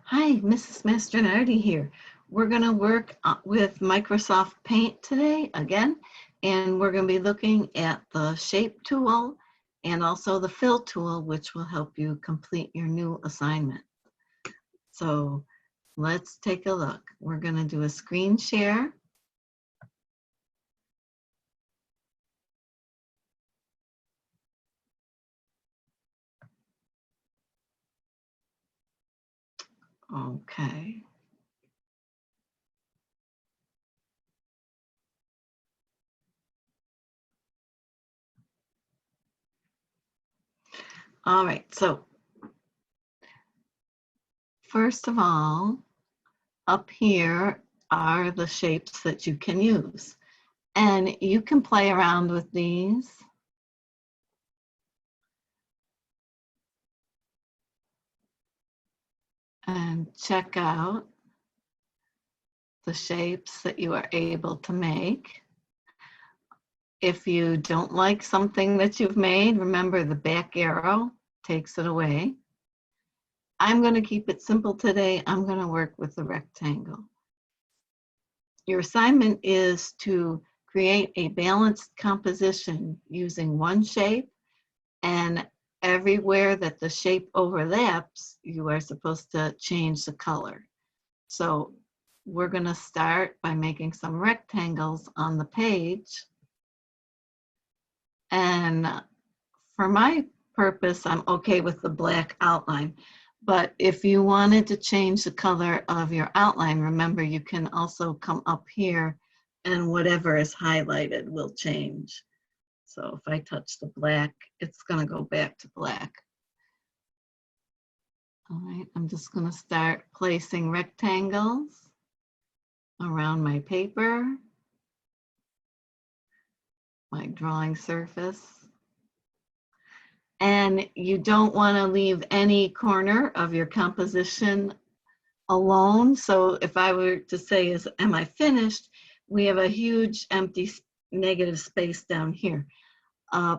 Hi, Mrs. Mastronardi here. We're going to work with Microsoft Paint today again, and we're going to be looking at the Shape tool and also the Fill tool, which will help you complete your new assignment. So let's take a look. We're going to do a screen share. Okay. All right, so first of all, up here are the shapes that you can use. And you can play around with these. And check out the shapes that you are able to make. If you don't like something that you've made, remember the back arrow takes it away. I'm going to keep it simple today. I'm going to work with the rectangle. Your assignment is to create a balanced composition using one shape, and everywhere that the shape overlaps, you are supposed to change the color. So we're going to start by making some rectangles on the page. And for my purpose, I'm okay with the black outline. But if you wanted to change the color of your outline, remember you can also come up here and whatever is highlighted will change. So if I touch the black, it's going to go back to black. All right, I'm just going to start placing rectangles around my paper, my drawing surface. And you don't want to leave any corner of your composition alone. So if I were to say, am I finished? We have a huge empty negative space down here.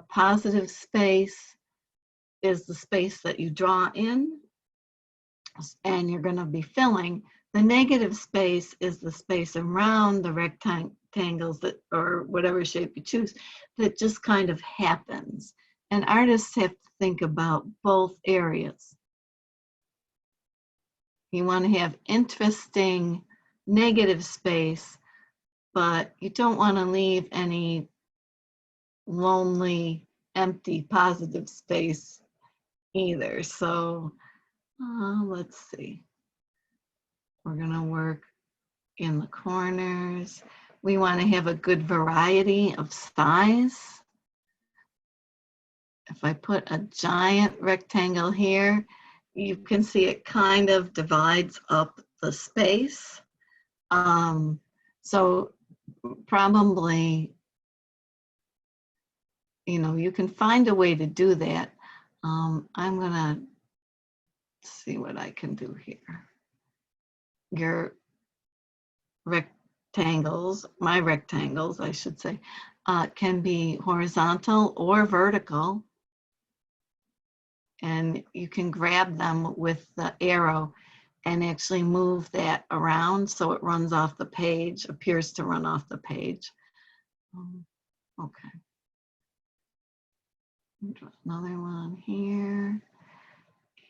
Positive space is the space that you draw in, and you're going to be filling. The negative space is the space around the rectangles that, or whatever shape you choose, that just kind of happens. And artists have to think about both areas. You want to have interesting negative space, but you don't want to leave any lonely, empty, positive space either. So let's see. We're going to work in the corners. We want to have a good variety of size. If I put a giant rectangle here, you can see it kind of divides up the space. So probably, you can find a way to do that. I'm gonna see what I can do here. Your rectangles, my rectangles, I should say, can be horizontal or vertical. And you can grab them with the arrow and actually move that around so it runs off the page, appears to run off the page. Okay. Another one here.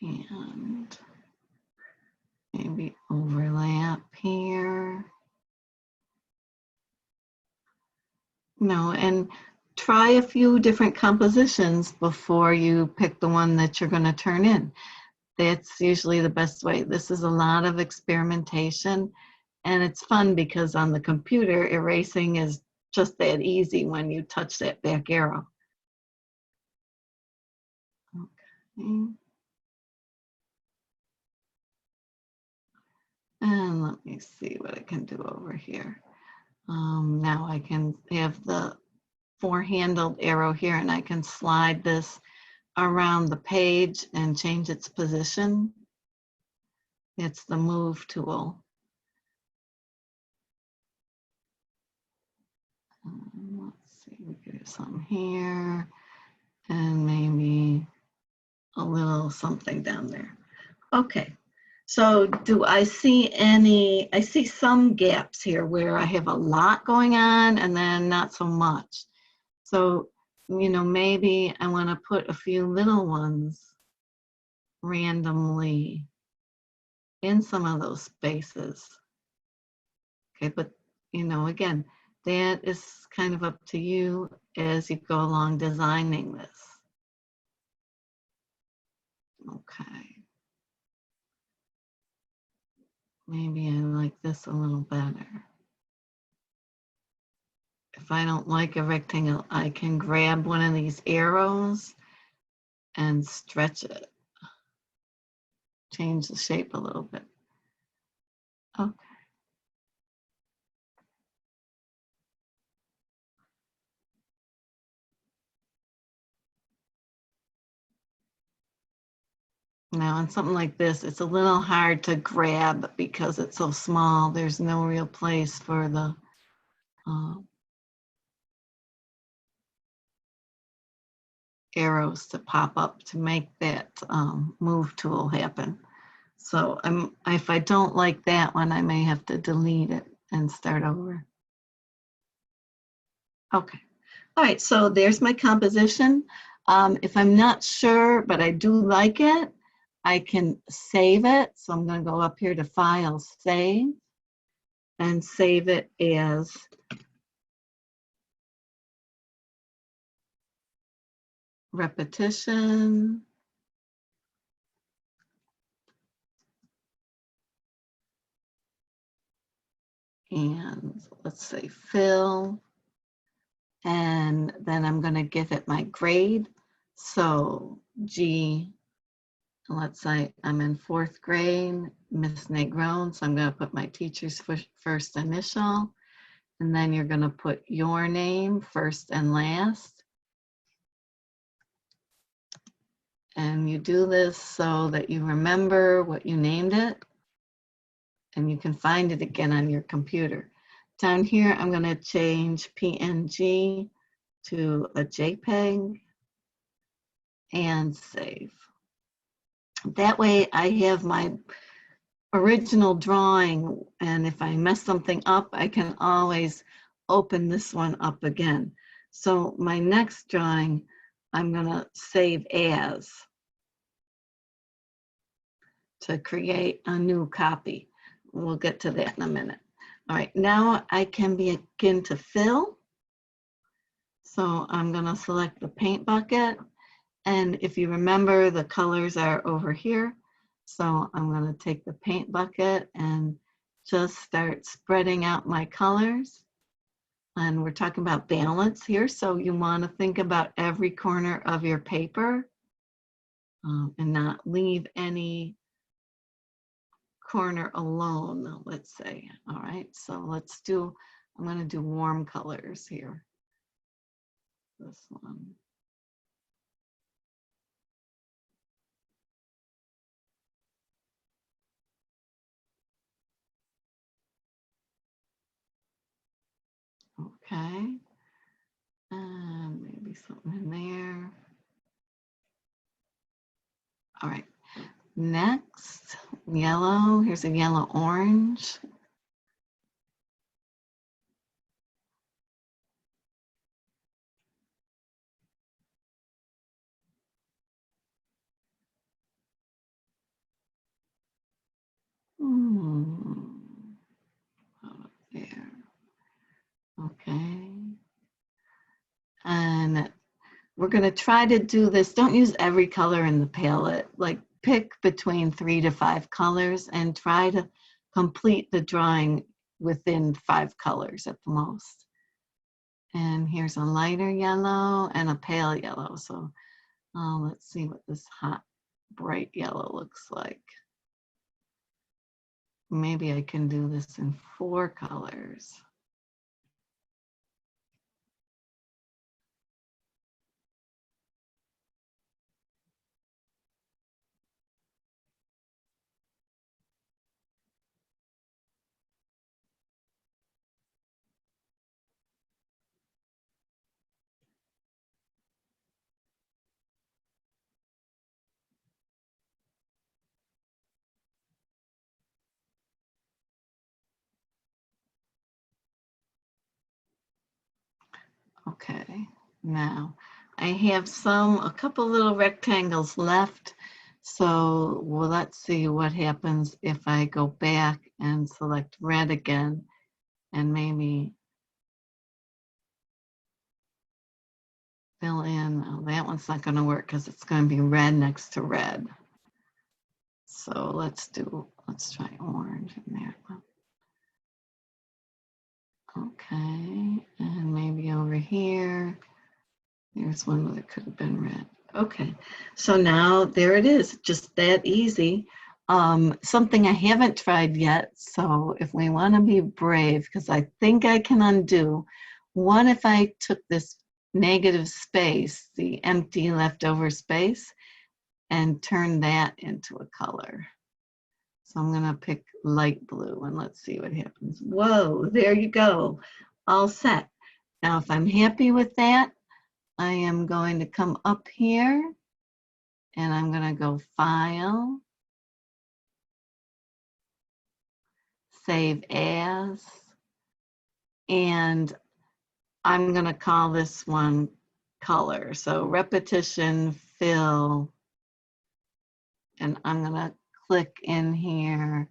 And maybe overlap here. No, and try a few different compositions before you pick the one that you're going to turn in. That's usually the best way. This is a lot of experimentation, and it's fun because on the computer, erasing is just that easy when you touch that back arrow. Okay. And let me see what I can do over here. Now I can have the four-handled arrow here, and I can slide this around the page and change its position. It's the move tool. Let's see, we could have some here and maybe a little something down there. Okay, So do I see any, I see some gaps here where I have a lot going on and then not so much. So, maybe I want to put a few little ones randomly in some of those spaces. Okay, but, again, that is kind of up to you as you go along designing this. Okay. Maybe I like this a little better. If I don't like a rectangle, I can grab one of these arrows and stretch it. Change the shape a little bit. Okay. Now on something like this, it's a little hard to grab because it's so small. There's no real place for the arrows to pop up to make that move tool happen. So if I don't like that one, I may have to delete it and start over. Okay. All right, so there's my composition. If I'm not sure, but I do like it, I can save it. So I'm going to go up here to File, Save, and save it as repetition. And let's say fill. And then I'm going to give it my grade. So G, let's say I'm in 4th grade, Miss Negron. So I'm going to put my teacher's first initial. And then you're going to put your name first and last. And you do this so that you remember what you named it. And you can find it again on your computer. Down here, I'm going to change PNG to a JPEG and save. That way I have my original drawing, and if I mess something up, I can always open this one up again. So my next drawing, I'm going to save as to create a new copy. We'll get to that in a minute. All right, now I can begin to fill. So I'm going to select the paint bucket. And if you remember, the colors are over here. So I'm going to take the paint bucket and just start spreading out my colors. And we're talking about balance here. So you want to think about every corner of your paper and not leave any corner alone, let's say. All right, so I'm going to do warm colors here. This one. Okay, and maybe something in there. All right, next, yellow. Here's a yellow orange. Up there. Okay. And we're going to try to do this. Don't use every color in the palette. Like pick between 3 to 5 colors and try to complete the drawing within 5 colors at the most. And here's a lighter yellow and a pale yellow. So let's see what this hot, bright yellow looks like. Maybe I can do this in 4 colors. Okay, now I have a couple little rectangles left. So well, let's see what happens if I go back and select red again and maybe fill in. Oh, that one's not going to work because it's going to be red next to red. So let's try orange in there. Okay, and maybe over here, there's one that could have been red. Okay, so now there it is, just that easy. Something I haven't tried yet, so if we want to be brave, because I think I can undo, what if I took this negative space, the empty leftover space, and turned that into a color? So I'm gonna pick light blue and let's see what happens. Whoa, there you go, all set. Now if I'm happy with that, I am going to come up here and I'm going to go File, Save As, and I'm going to call this one Color. So Repetition, Fill, and I'm going to click in here.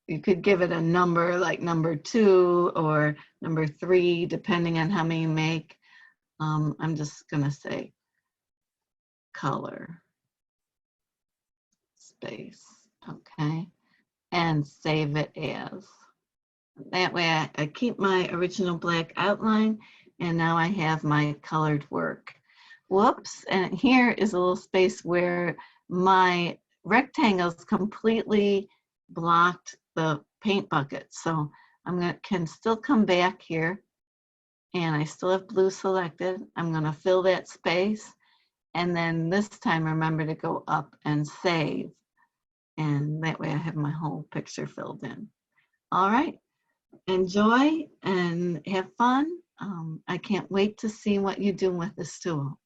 You could give it a number like number 2 or number 3, depending on how many you make. I'm just going to say Color. Space, okay, and save it as. That way I keep my original black outline and now I have my colored work. Whoops, and here is a little space where my rectangles completely blocked the paint bucket. So can still come back here and I still have blue selected. I'm gonna fill that space and then this time remember to go up and save. And that way I have my whole picture filled in. All right, enjoy and have fun. I can't wait to see what you do with this tool.